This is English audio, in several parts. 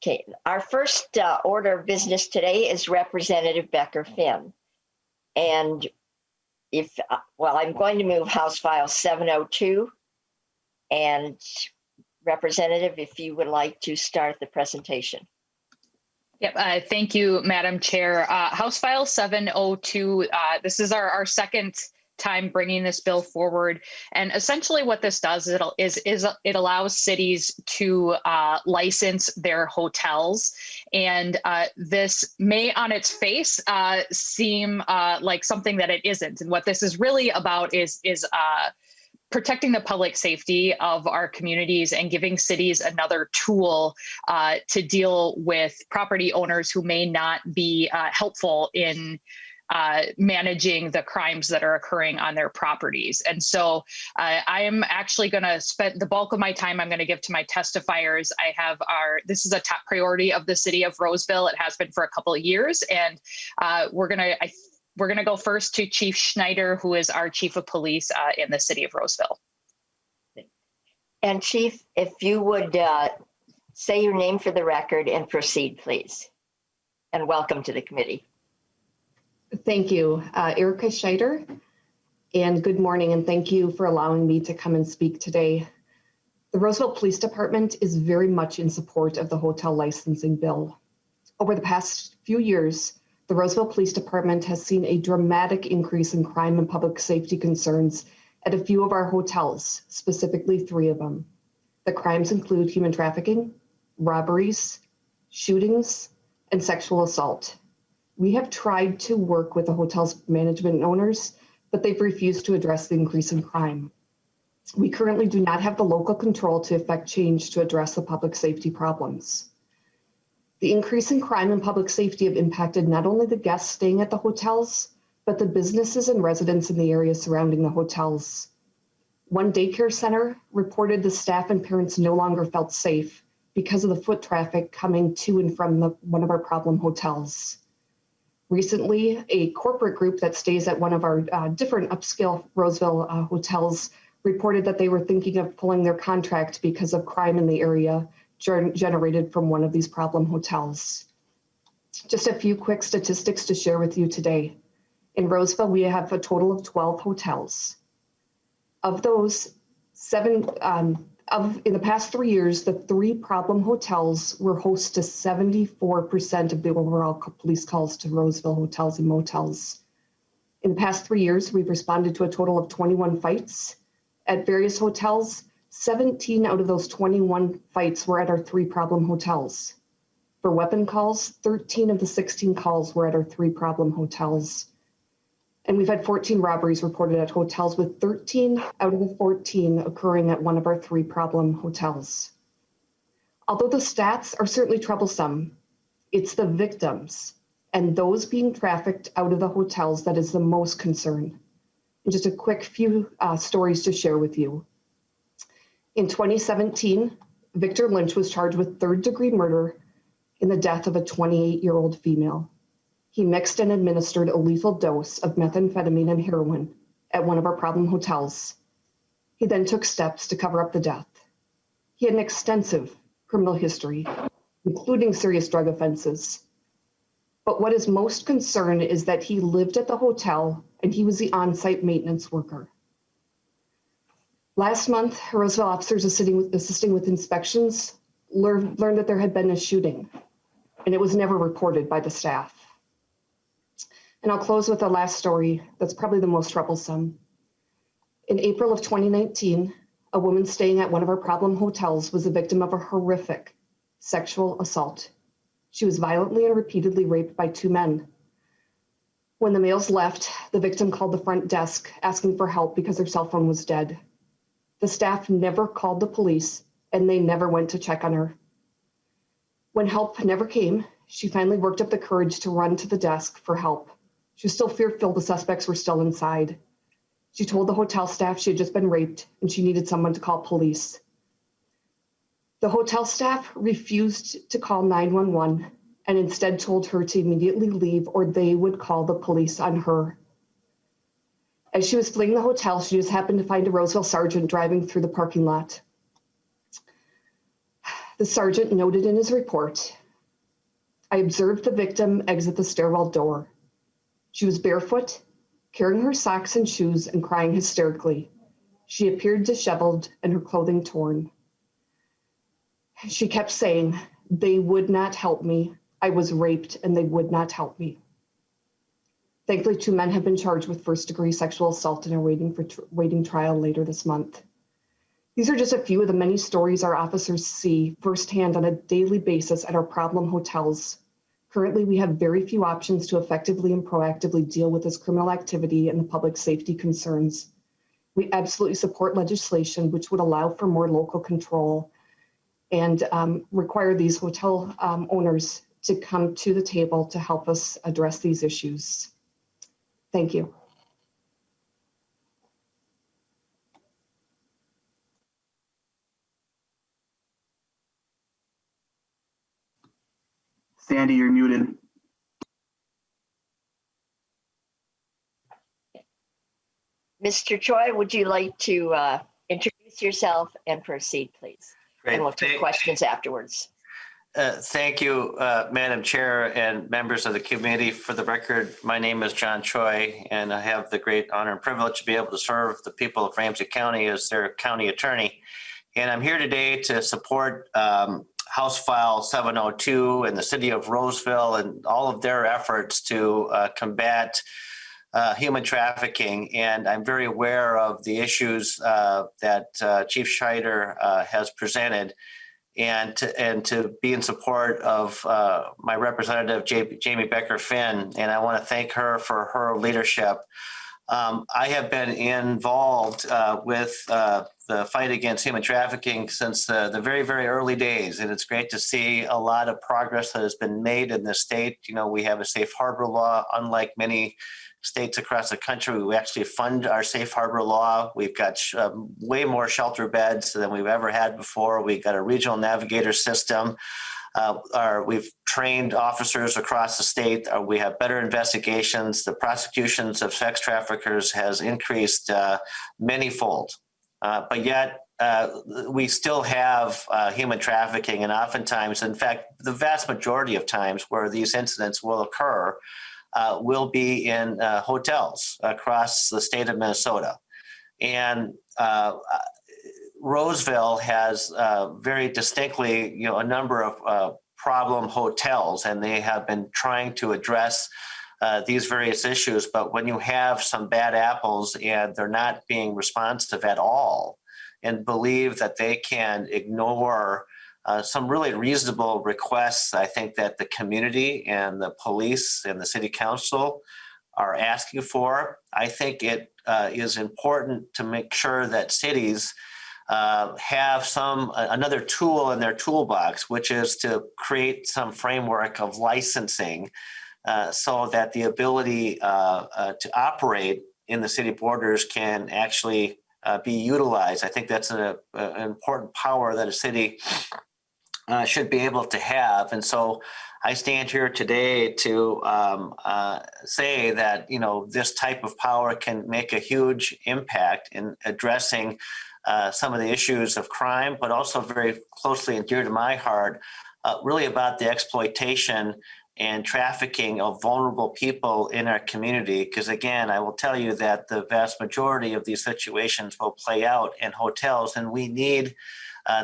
Okay, our first order of business today is Representative Becker-Finn. And I'm going to move House File 702. And Representative, if you would like to start the presentation. Yep, thank you, Madam Chair. House File 702, this is our second time bringing this bill forward. And essentially what this does is it allows cities to license their hotels. And this may on its face seem like something that it isn't. And what this is really about is protecting the public safety of our communities and giving cities another tool to deal with property owners who may not be helpful in managing the crimes that are occurring on their properties. And so I am actually going to spend the bulk of my time I'm going to give to my testifiers. This is a top priority of the city of Roseville. It has been for a couple of years. And we're going to go first to Chief Schneider, who is our chief of police in the city of Roseville. And Chief, if you would say your name for the record and proceed, please. And welcome to the committee. Thank you, Erica Schneider, and good morning, and thank you for allowing me to come and speak today. The Roseville Police Department is very much in support of the hotel licensing bill. Over the past few years, the Roseville Police Department has seen a dramatic increase in crime and public safety concerns at a few of our hotels, specifically 3 of them. The crimes include human trafficking, robberies, shootings, and sexual assault. We have tried to work with the hotel's management owners, but they've refused to address the increase in crime. We currently do not have the local control to effect change to address the public safety problems. The increase in crime and public safety have impacted not only the guests staying at the hotels, but the businesses and residents in the area surrounding the hotels. One daycare center reported the staff and parents no longer felt safe because of the foot traffic coming to and from one of our problem hotels. Recently, a corporate group that stays at one of our different upscale Roseville hotels reported that they were thinking of pulling their contract because of crime in the area generated from one of these problem hotels. Just a few quick statistics to share with you today. In Roseville, we have a total of 12 hotels. Of those, in the past 3 years, the 3 problem hotels were host to 74% of the overall police calls to Roseville hotels and motels. In the past 3 years, we've responded to a total of 21 fights at various hotels. 17 out of those 21 fights were at our 3 problem hotels. For weapon calls, 13 of the 16 calls were at our 3 problem hotels. And we've had 14 robberies reported at hotels, with 13 out of the 14 occurring at one of our 3 problem hotels. Although the stats are certainly troublesome, it's the victims and those being trafficked out of the hotels that is the most concern. And just a quick few stories to share with you. In 2017, Victor Lynch was charged with 3rd-degree murder in the death of a 28-year-old female. He mixed and administered a lethal dose of methamphetamine and heroin at one of our problem hotels. He then took steps to cover up the death. He had an extensive criminal history, including serious drug offenses. But what is most concerning is that he lived at the hotel and he was the on-site maintenance worker. Last month, Roseville officers assisting with inspections learned that there had been a shooting, and it was never reported by the staff. And I'll close with the last story that's probably the most troublesome. In April of 2019, a woman staying at one of our problem hotels was the victim of a horrific sexual assault. She was violently and repeatedly raped by 2 men. When the males left, the victim called the front desk asking for help because her cell phone was dead. The staff never called the police, and they never went to check on her. When help never came, she finally worked up the courage to run to the desk for help. She was still fearful the suspects were still inside. She told the hotel staff she had just been raped and she needed someone to call police. The hotel staff refused to call 911 and instead told her to immediately leave or they would call the police on her. As she was fleeing the hotel, she just happened to find a Roseville sergeant driving through the parking lot. The sergeant noted in his report, I observed the victim exit the stairwell door. She was barefoot, carrying her socks and shoes and crying hysterically. She appeared disheveled and her clothing torn. She kept saying, they would not help me. I was raped and they would not help me. Thankfully, 2 men have been charged with first-degree sexual assault and are waiting trial later this month. These are just a few of the many stories our officers see firsthand on a daily basis at our problem hotels. Currently, we have very few options to effectively and proactively deal with this criminal activity and the public safety concerns. We absolutely support legislation which would allow for more local control and require these hotel owners to come to the table to help us address these issues. Thank you. Sandy, you're muted. Mr. Choi, would you like to introduce yourself and proceed, please? Great. And we'll take questions afterwards. Thank you, Madam Chair and members of the committee. For the record, my name is John Choi, and I have the great honor and privilege to be able to serve the people of Ramsey County as their county attorney. And I'm here today to support House File 702 and the city of Roseville and all of their efforts to combat human trafficking. And I'm very aware of the issues that Chief Scheider has presented, and to be in support of my representative, Jamie Becker-Finn. And I want to thank her for her leadership. I have been involved with the fight against human trafficking since the very, very early days. And it's great to see a lot of progress that has been made in this state. You know, we have a safe harbor law, unlike many states across the country. We actually fund our safe harbor law. We've got way more shelter beds than we've ever had before. We've got a regional navigator system. We've trained officers across the state. We have better investigations. The prosecutions of sex traffickers has increased manyfold. But yet, we still have human trafficking, and oftentimes, in fact, the vast majority of times where these incidents will occur will be in hotels across the state of Minnesota. And Roseville has very distinctly, you know, a number of problem hotels, and they have been trying to address these various issues. But when you have some bad apples and they're not being responsive at all, and believe that they can ignore some really reasonable requests, I think that the community and the police and the city council are asking for, I think it is important to make sure that cities have another tool in their toolbox, which is to create some framework of licensing so that the ability to operate in the city borders can actually be utilized. I think that's an important power that a city should be able to have. And so I stand here today to say that, you know, this type of power can make a huge impact in addressing some of the issues of crime, but also very closely and dear to my heart, really about the exploitation and trafficking of vulnerable people in our community. Because again, I will tell you that the vast majority of these situations will play out in hotels, and we need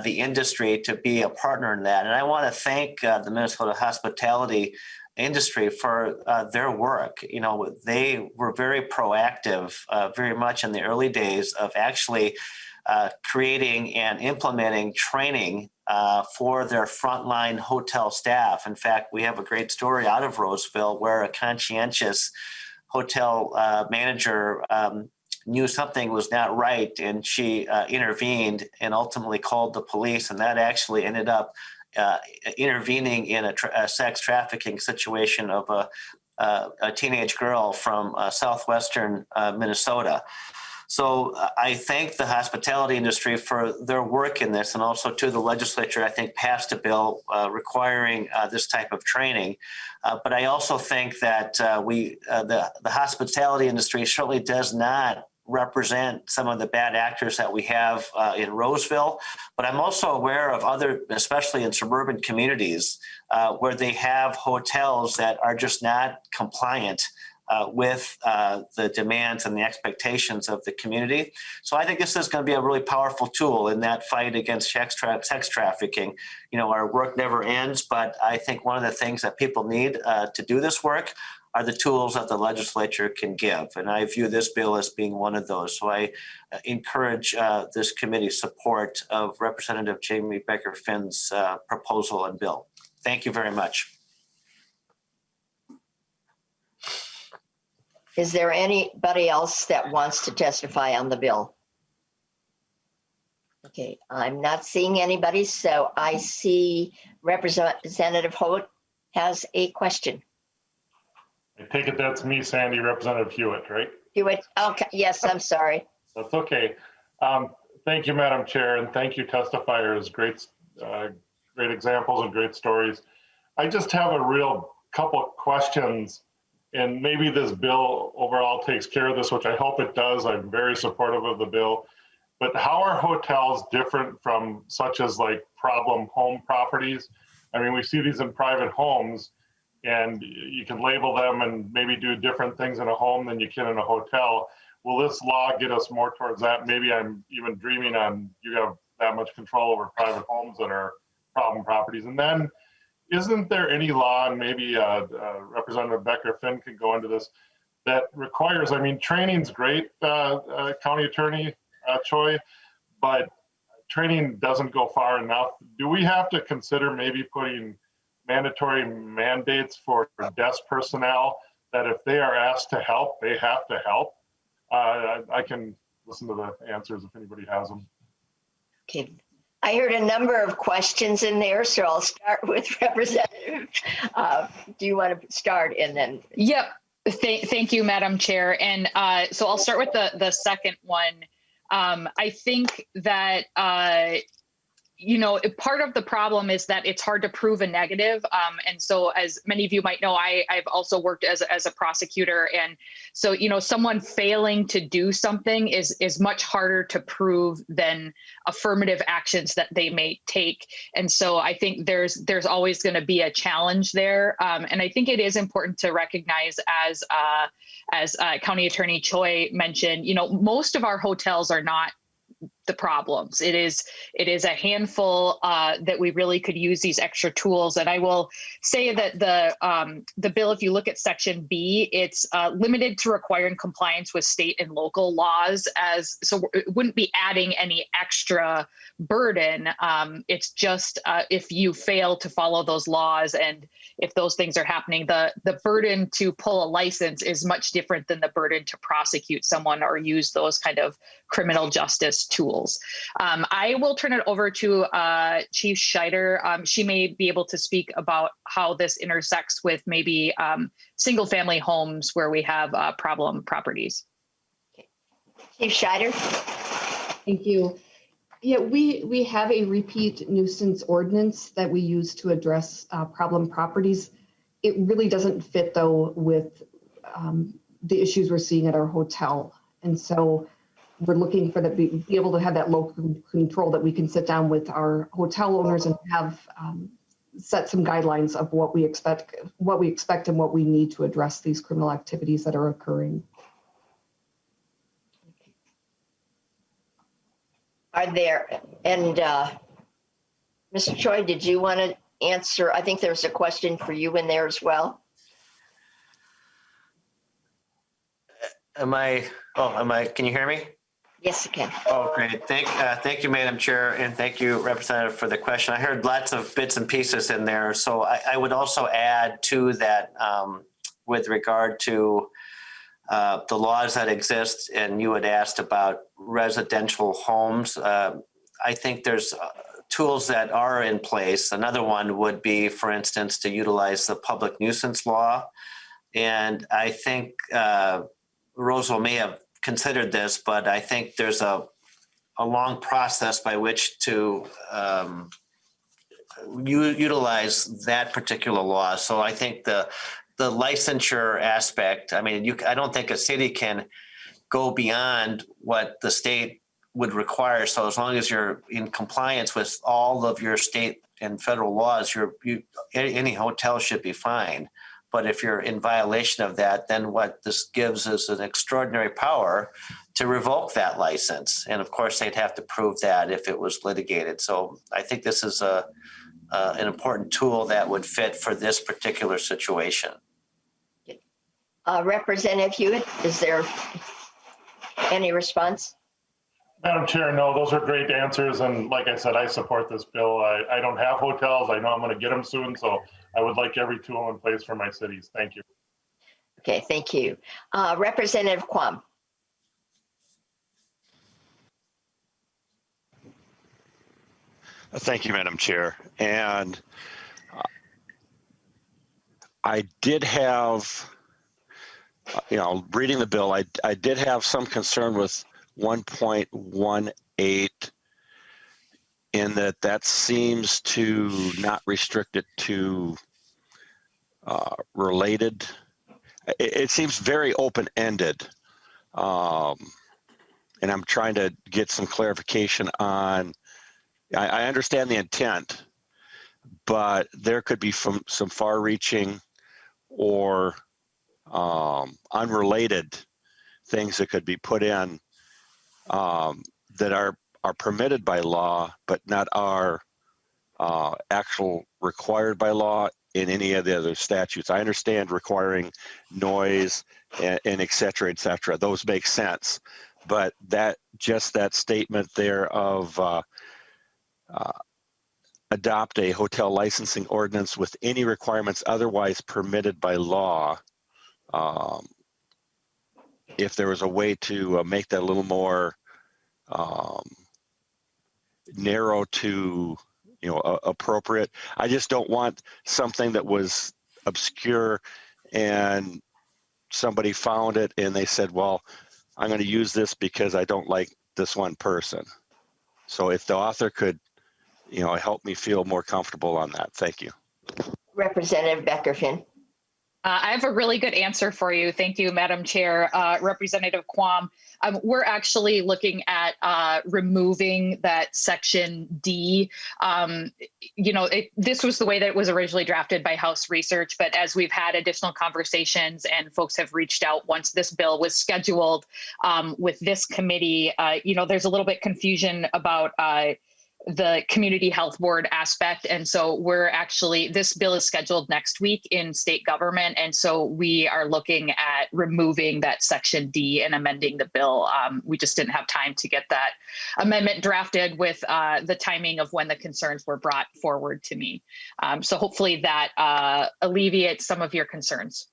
the industry to be a partner in that. And I want to thank the Minnesota hospitality industry for their work. You know, they were very proactive, very much in the early days of actually creating and implementing training for their frontline hotel staff. In fact, we have a great story out of Roseville where a conscientious hotel manager knew something was not right, and she intervened and ultimately called the police, and that actually ended up intervening in a sex trafficking situation of a teenage girl from southwestern Minnesota. So I thank the hospitality industry for their work in this, and also to the legislature, I think, passed a bill requiring this type of training. But I also think that the hospitality industry certainly does not represent some of the bad actors that we have in Roseville, but I'm also aware of other, especially in suburban communities, where they have hotels that are just not compliant with the demands and the expectations of the community. So I think this is going to be a really powerful tool in that fight against sex trafficking. You know, our work never ends, but I think one of the things that people need to do this work are the tools that the legislature can give. And I view this bill as being one of those. So I encourage this committee's support of Representative Jamie Becker-Finn's proposal and bill. Thank you very much. Is there anybody else that wants to testify on the bill? Okay, I'm not seeing anybody, so I see Representative Holt has a question. I take it that's me, Sandy, Representative Hewitt, right? Hewitt, okay, yes, I'm sorry. That's okay. Thank you, Madam Chair, and thank you, testifiers. Great examples and great stories. I just have a real couple of questions, and maybe this bill overall takes care of this, which I hope it does. I'm very supportive of the bill. But how are hotels different from such as like problem home properties? I mean, we see these in private homes, and you can label them and maybe do different things in a home than you can in a hotel. Will this law get us more towards that? Maybe I'm even dreaming on you have that much control over private homes that are problem properties. And then isn't there any law, and maybe Representative Becker-Finn could go into this, that requires, I mean, training's great, County Attorney Choi, but training doesn't go far enough. Do we have to consider maybe putting mandatory mandates for desk personnel that if they are asked to help, they have to help? I can listen to the answers if anybody has them. Okay, I heard a number of questions in there, so I'll start with Representative. Do you want to start and then? Yep. Thank you, Madam Chair. And so I'll start with the second one. I think that, you know, part of the problem is that it's hard to prove a negative. And so as many of you might know, I've also worked as a prosecutor. And so, you know, someone failing to do something is much harder to prove than affirmative actions that they may take. And so I think there's always going to be a challenge there. And I think it is important to recognize, as County Attorney Choi mentioned, you know, most of our hotels are not the problems. It is a handful that we really could use these extra tools. And I will say that the bill, if you look at Section B, it's limited to requiring compliance with state and local laws, so it wouldn't be adding any extra burden. It's just if you fail to follow those laws, and if those things are happening, the burden to pull a license is much different than the burden to prosecute someone or use those kind of criminal justice tools. I will turn it over to Chief Scheider. She may be able to speak about how this intersects with maybe single family homes where we have problem properties. Chief Scheider. Thank you. Yeah, we have a repeat nuisance ordinance that we use to address problem properties. It really doesn't fit, though, with the issues we're seeing at our hotel. And so we're looking for be able to have that local control, that we can sit down with our hotel owners and have set some guidelines of what we expect and what we need to address these criminal activities that are occurring. Are there, and Mr. Choi, did you want to answer? I think there's a question for you in there as well. Can you hear me? Yes, I can. Oh, great. Thank you, Madam Chair, and thank you, Representative, for the question. I heard lots of bits and pieces in there. So I would also add to that with regard to the laws that exist, and you had asked about residential homes. I think there's tools that are in place. Another one would be, for instance, to utilize the public nuisance law. And I think Roseville may have considered this, but I think there's a long process by which to utilize that particular law. So I think the licensure aspect, I mean, I don't think a city can go beyond what the state would require. So as long as you're in compliance with all of your state and federal laws, any hotel should be fine. But if you're in violation of that, then what this gives is an extraordinary power to revoke that license. And of course, they'd have to prove that if it was litigated. So I think this is an important tool that would fit for this particular situation. Representative Hewitt, is there any response? Madam Chair, no, those are great answers. And like I said, I support this bill. I don't have hotels. I know I'm going to get them soon. So I would like every tool in place for my cities. Thank you. Okay, thank you. Representative Quam. Thank you, Madam Chair. And I did have, reading the bill, I did have some concern with 1.18 in that seems to not restrict it to related. It seems very open-ended. And I'm trying to get some clarification on, I understand the intent, but there could be some far-reaching or unrelated things that could be put in that are permitted by law, but not are actual required by law in any of the other statutes. I understand requiring noise and et cetera, et cetera. Those make sense. But that statement there of adopt a hotel licensing ordinance with any requirements otherwise permitted by law, if there was a way to make that a little more narrow to appropriate. I just don't want something that was obscure and somebody found it and they said, well, I'm going to use this because I don't like this one person. So if the author could help me feel more comfortable on that. Thank you. Representative Becker-Finn. I have a really good answer for you. Thank you, Madam Chair. Representative Quam, we're actually looking at removing that section D. This was the way that it was originally drafted by House Research, but as we've had additional conversations and folks have reached out once this bill was scheduled with this committee, there's a little bit confusion about the community health board aspect. And so this bill is scheduled next week in state government. And so we are looking at removing that section D and amending the bill. We just didn't have time to get that amendment drafted with the timing of when the concerns were brought forward to me. So hopefully that alleviates some of your concerns.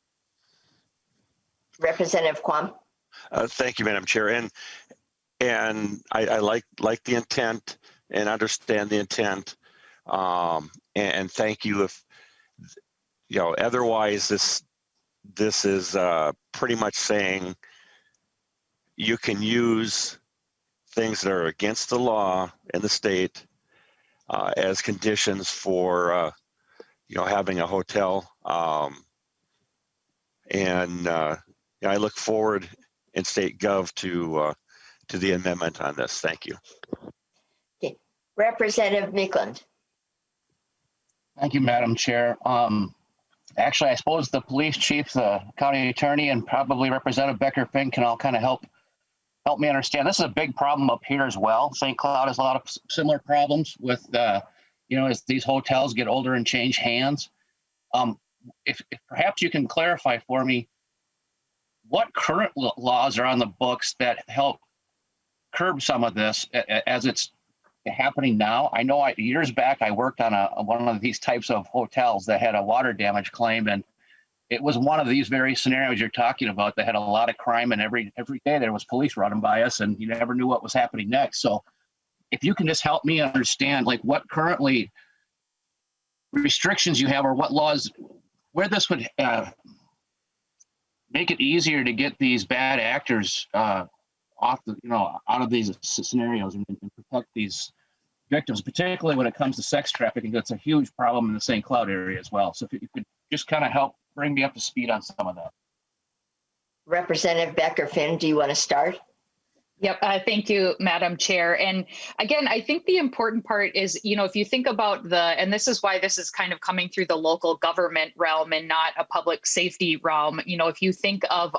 Representative Quam. Thank you, Madam Chair. And I like the intent and understand the intent. And thank you. If otherwise this is pretty much saying you can use things that are against the law in the state as conditions for having a hotel. I look forward in state gov to the amendment on this. Thank you. Okay. Representative Meekland. Thank you, Madam Chair. Actually, I suppose the police chief, the county attorney, and probably Representative Becker-Finn can all kind of help me understand. This is a big problem up here as well. St. Cloud has a lot of similar problems with, as these hotels get older and change hands. If perhaps you can clarify for me what current laws are on the books that help curb some of this as it's happening now. I know years back I worked on one of these types of hotels that had a water damage claim, and it was one of these very scenarios you're talking about that had a lot of crime, and every day there was police running by us and you never knew what was happening next. So if you can just help me understand like what currently restrictions you have or what laws, where this would make it easier to get these bad actors out of these scenarios and protect these victims, particularly when it comes to sex trafficking. That's a huge problem in the St. Cloud area as well. So if you could just kind of help bring me up to speed on some of that. Representative Becker-Finn, do you want to start? Yep. Thank you, Madam Chair. And again, I think the important part is, if you think about and this is why this is kind of coming through the local government realm and not a public safety realm. If you think of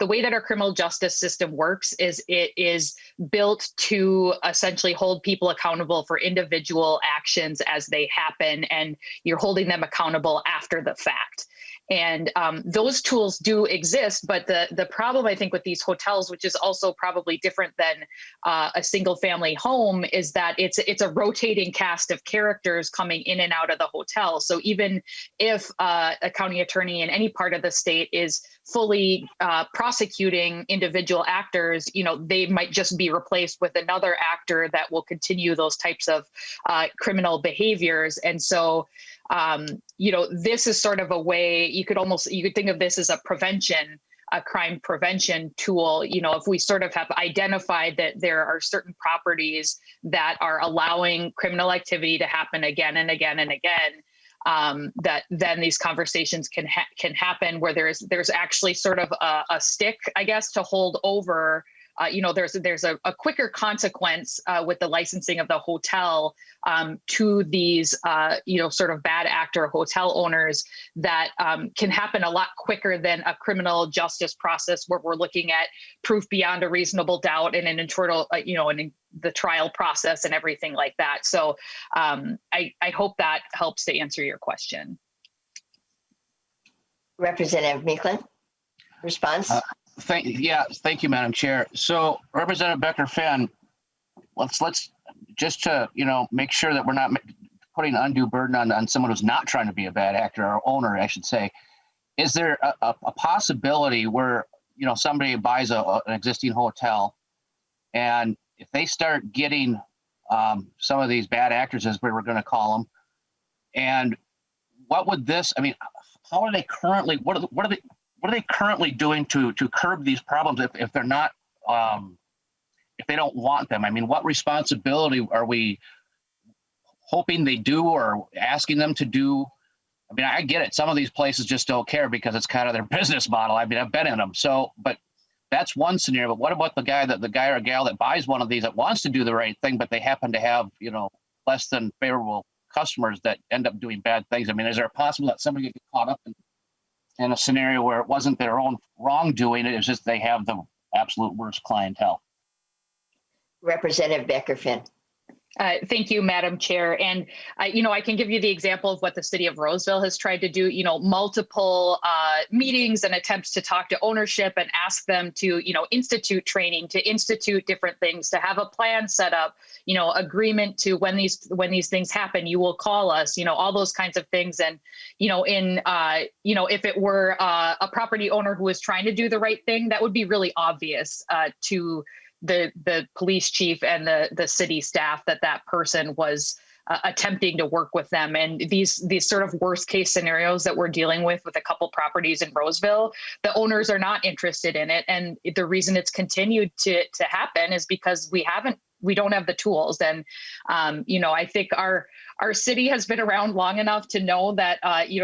the way that our criminal justice system works is it is built to essentially hold people accountable for individual actions as they happen, and you're holding them accountable after the fact. And those tools do exist, but the problem, I think, with these hotels, which is also probably different than a single family home, is that it's a rotating cast of characters coming in and out of the hotel. So even if a county attorney in any part of the state is fully prosecuting individual actors, they might just be replaced with another actor that will continue those types of criminal behaviors. And so this is sort of a way you could think of this as a crime prevention tool. If we sort of have identified that there are certain properties that are allowing criminal activity to happen again and again and again, that then these conversations can happen where there's actually sort of a stick, I guess, to hold over. There's a quicker consequence with the licensing of the hotel to these, sort of bad actor hotel owners that can happen a lot quicker than a criminal justice process where we're looking at proof beyond a reasonable doubt and an internal, in the trial process and everything like that. So I hope that helps to answer your question. Representative Meekland, response? Thank you, Madam Chair. So, Representative Becker-Finn, let's just to make sure that we're not putting an undue burden on someone who's not trying to be a bad actor or owner, I should say. Is there a possibility where somebody buys an existing hotel, and if they start getting some of these bad actors, as we were going to call them, and what would this? I mean, how are they currently? What are they currently doing to curb these problems if they're not, if they don't want them? I mean, what responsibility are we hoping they do or asking them to do? I mean, I get it. Some of these places just don't care because it's kind of their business model. I mean, I've been in them. So, but that's one scenario. But what about the guy or gal that buys one of these that wants to do the right thing, but they happen to have, less than favorable customers that end up doing bad things? I mean, is there possible that somebody could get caught up in a scenario where it wasn't their own wrongdoing, it was just they have the absolute worst clientele? Representative Becker-Finn. Thank you, Madam Chair. And, I can give you the example of what the city of Roseville has tried to do, multiple meetings and attempts to talk to ownership and ask them to, institute training, to institute different things, to have a plan set up, agreement to when these things happen, you will call us, all those kinds of things. And, if it were a property owner who was trying to do the right thing, that would be really obvious to the police chief and the city staff that person was attempting to work with them. And these sort of worst case scenarios that we're dealing with a couple properties in Roseville, the owners are not interested in it. And the reason it's continued to happen is because we don't have the tools. And, I think our city has been around long enough to know that,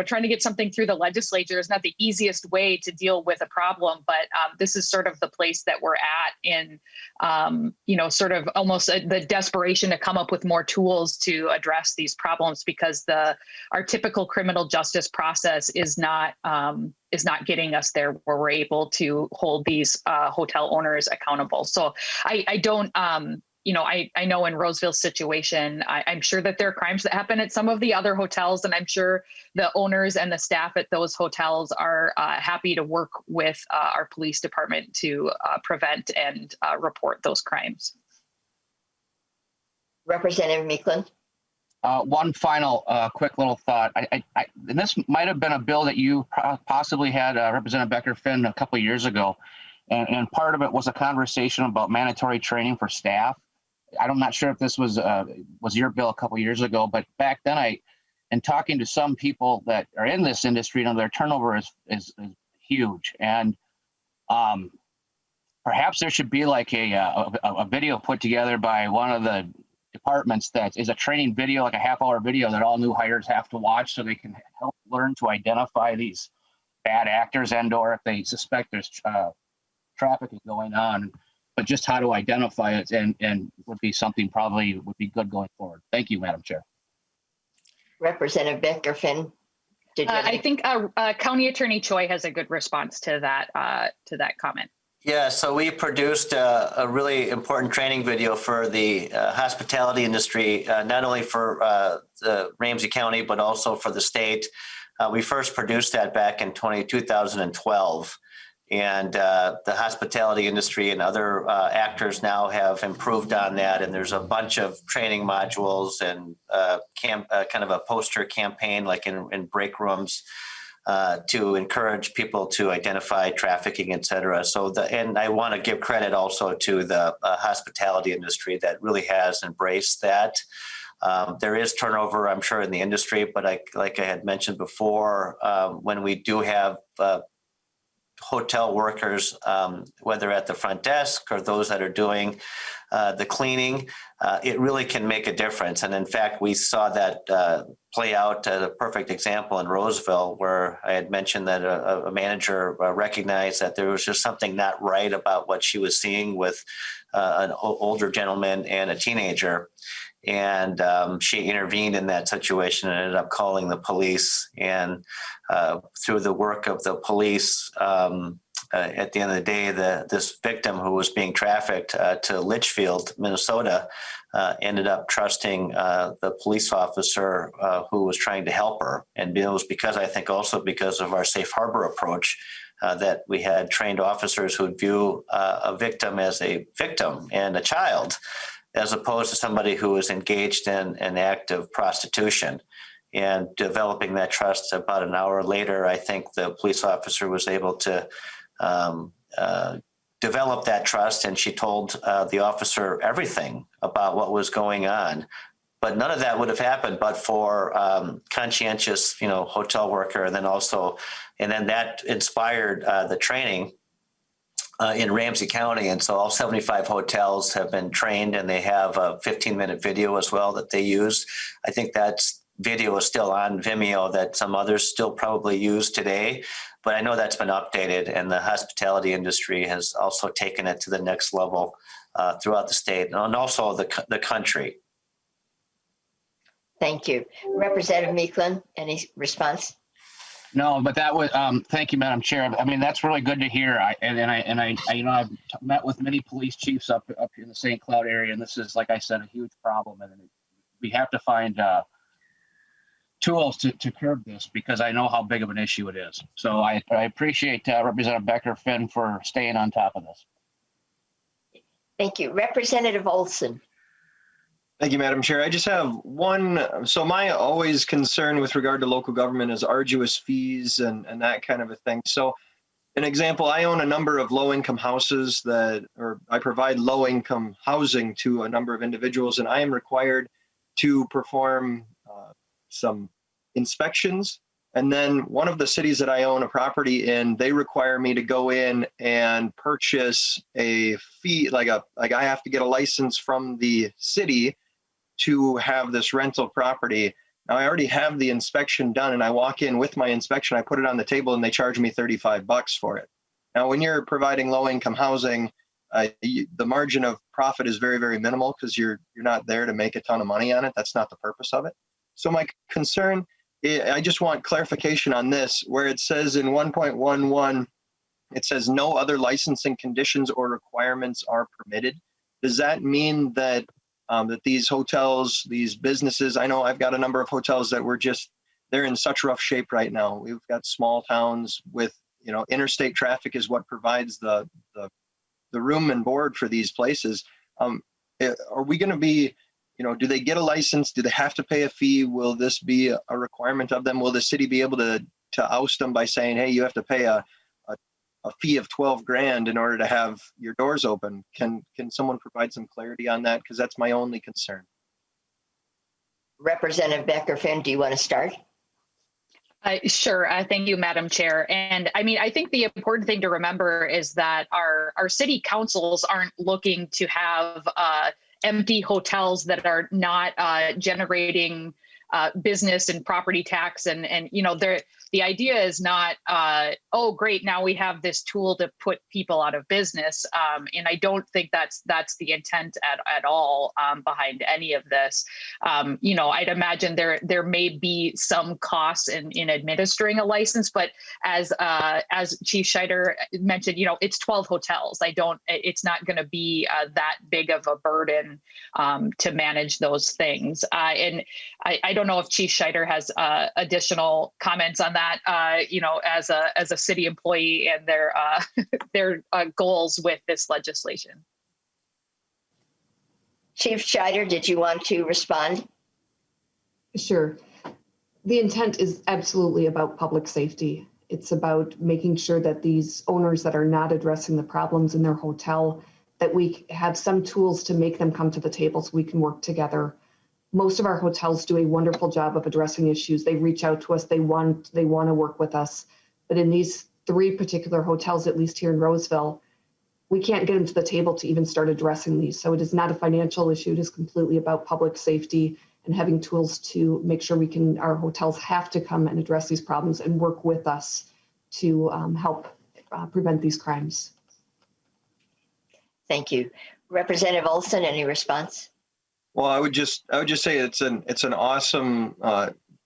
trying to get something through the legislature is not the easiest way to deal with a problem. But this is sort of the place that we're at in, sort of almost the desperation to come up with more tools to address these problems, because our typical criminal justice process is not getting us there where we're able to hold these hotel owners accountable. So I don't, I know in Roseville's situation, I'm sure that there are crimes that happen at some of the other hotels, and I'm sure the owners and the staff at those hotels are happy to work with our police department to prevent and report those crimes. Representative Meekland. One final quick little thought. And this might have been a bill that you possibly had, Representative Becker-Finn, a couple of years ago. And part of it was a conversation about mandatory training for staff. I'm not sure if this was your bill a couple of years ago, but back then and talking to some people that are in this industry, their turnover is huge. And perhaps there should be like a video put together by one of the departments that is a training video, like a half-hour video that all new hires have to watch so they can help learn to identify these bad actors and/or if they suspect there's trafficking going on, but just how to identify it and would be something probably would be good going forward. Thank you, Madam Chair. Representative Becker-Finn. I think County Attorney Choi has a good response to that comment. Yeah, so we produced a really important training video for the hospitality industry, not only for the Ramsey County, but also for the state. We first produced that back in 2012. And the hospitality industry and other actors now have improved on that. And there's a bunch of training modules and kind of a poster campaign like in break rooms to encourage people to identify trafficking, et cetera. And I want to give credit also to the hospitality industry that really has embraced that. There is turnover, I'm sure, in the industry, but like I had mentioned before, when we do have hotel workers, whether at the front desk or those that are doing the cleaning, it really can make a difference. And in fact, we saw that play out as a perfect example in Roseville, where I had mentioned that a manager recognized that there was just something not right about what she was seeing with an older gentleman and a teenager. And she intervened in that situation and ended up calling the police. And through the work of the police, at the end of the day, this victim who was being trafficked to Litchfield, Minnesota, ended up trusting the police officer who was trying to help her. And it was because of our safe harbor approach that we had trained officers who would view a victim as a victim and a child, as opposed to somebody who was engaged in an act of prostitution. And developing that trust about an hour later, I think the police officer was able to develop that trust, and she told the officer everything about what was going on. But none of that would have happened but for conscientious, hotel worker, and then that inspired the training in Ramsey County. And so all 75 hotels have been trained, and they have a 15-minute video as well that they use. I think that video is still on Vimeo that some others still probably use today, but I know that's been updated, and the hospitality industry has also taken it to the next level throughout the state and also the country. Thank you. Representative Meeklin, any response? No, but that was thank you, Madam Chair. I mean, that's really good to hear. I've met with many police chiefs up in the St. Cloud area, and this is, like I said, a huge problem, and we have to find tools to curb this, because I know how big of an issue it is. So I appreciate Representative Becker-Finn for staying on top of this. Thank you. Representative Olson. Thank you, Madam Chair. I just have one. So my always concern with regard to local government is arduous fees and that kind of a thing. So an example, I own a number of low-income houses or I provide low-income housing to a number of individuals, and I am required to perform some inspections. And then one of the cities that I own a property in, they require me to go in and purchase a fee, like I have to get a license from the city to have this rental property. Now I already have the inspection done, and I walk in with my inspection, I put it on the table, and they charge me $35 for it. Now, when you're providing low-income housing, the margin of profit is very, very minimal, because you're not there to make a ton of money on it. That's not the purpose of it. So my concern, I just want clarification on this, where it says in 1.11, it says no other licensing conditions or requirements are permitted. Does that mean that that these hotels, these businesses, I know I've got a number of hotels that they're in such rough shape right now. We've got small towns with, interstate traffic is what provides the room and board for these places. Are we going to be, do they get a license? Do they have to pay a fee? Will this be a requirement of them? Will the city be able to oust them by saying, hey, you have to pay a fee of $12,000 in order to have your doors open? Can someone provide some clarity on that? Because that's my only concern. Representative Becker-Finn, do you want to start? Sure. Thank you, Madam Chair. And I mean, I think the important thing to remember is that our city councils aren't looking to have empty hotels that are not generating business and property tax, and the idea is not, oh, great, now we have this tool to put people out of business. And I don't think that's the intent at all behind any of this. I'd imagine there may be some costs in administering a license, but as Chief Scheider mentioned, it's 12 hotels. It's not going to be that big of a burden to manage those things. And I don't know if Chief Scheider has additional comments on that, as a city employee and their goals with this legislation. Chief Scheider, did you want to respond? Sure. The intent is absolutely about public safety. It's about making sure that these owners that are not addressing the problems in their hotel, that we have some tools to make them come to the table so we can work together. Most of our hotels do a wonderful job of addressing issues. They reach out to us, they want to work with us. But in these 3 particular hotels, at least here in Roseville, we can't get them to the table to even start addressing these. So it is not a financial issue. It is completely about public safety and having tools to make sure our hotels have to come and address these problems and work with us to help prevent these crimes. Thank you. Representative Olson, any response? Well, I would just say it's an awesome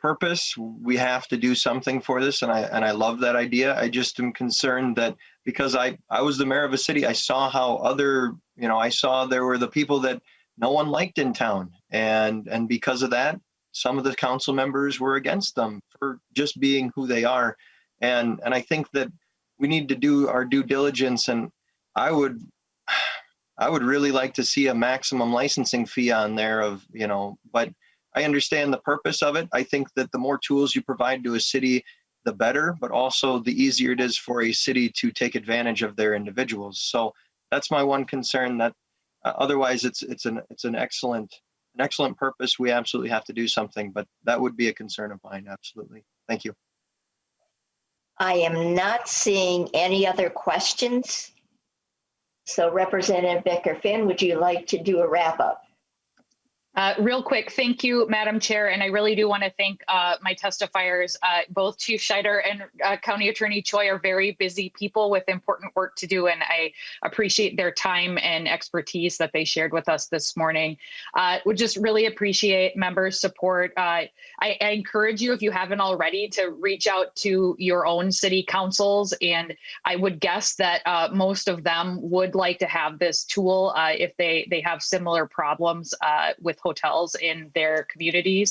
purpose. We have to do something for this, and I love that idea. I just am concerned that because I was the mayor of a city, I saw how I saw there were the people that no one liked in town, and because of that, some of the council members were against them for just being who they are, and I think that we need to do our due diligence, and I would really like to see a maximum licensing fee on there but I understand the purpose of it. I think that the more tools you provide to a city, the better, but also the easier it is for a city to take advantage of their individuals. So that's my one concern, that otherwise it's an excellent purpose. We absolutely have to do something, but that would be a concern of mine. Absolutely. Thank you. I am not seeing any other questions. So Representative Becker-Finn, would you like to do a wrap up? Real quick, thank you, Madam Chair, and I really do want to thank my testifiers. Both Chief Scheider and County Attorney Choi are very busy people with important work to do, and I appreciate their time and expertise that they shared with us this morning. Would just really appreciate members' support. I encourage you, if you haven't already, to reach out to your own city councils, and I would guess that most of them would like to have this tool if they have similar problems with hotels in their communities,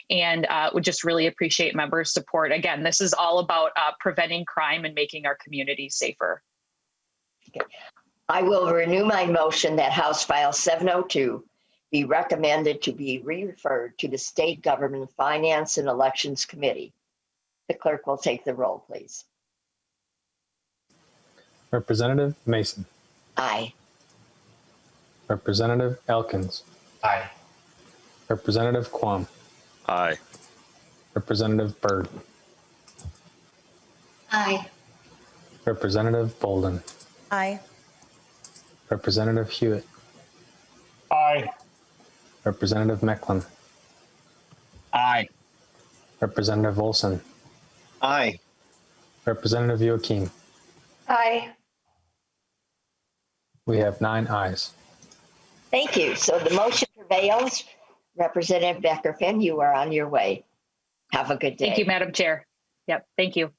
and would just really appreciate members' support. Again, this is all about preventing crime and making our communities safer. Okay. I will renew my motion that House File 702 be recommended to be referred to the State Government Finance and Elections Committee. The clerk will take the roll, please. Representative Mason. Aye. Representative Elkins. Aye. Representative Quam. Aye. Representative Byrd. Aye. Representative Bolden. Aye. Representative Hewitt. Aye. Representative Mecklin. Aye. Representative Olson. Aye. Representative Joachim. Aye. We have 9 ayes. Thank you. So the motion prevails. Representative Becker-Finn, you are on your way. Have a good day. Thank you, Madam Chair. Yep, thank you.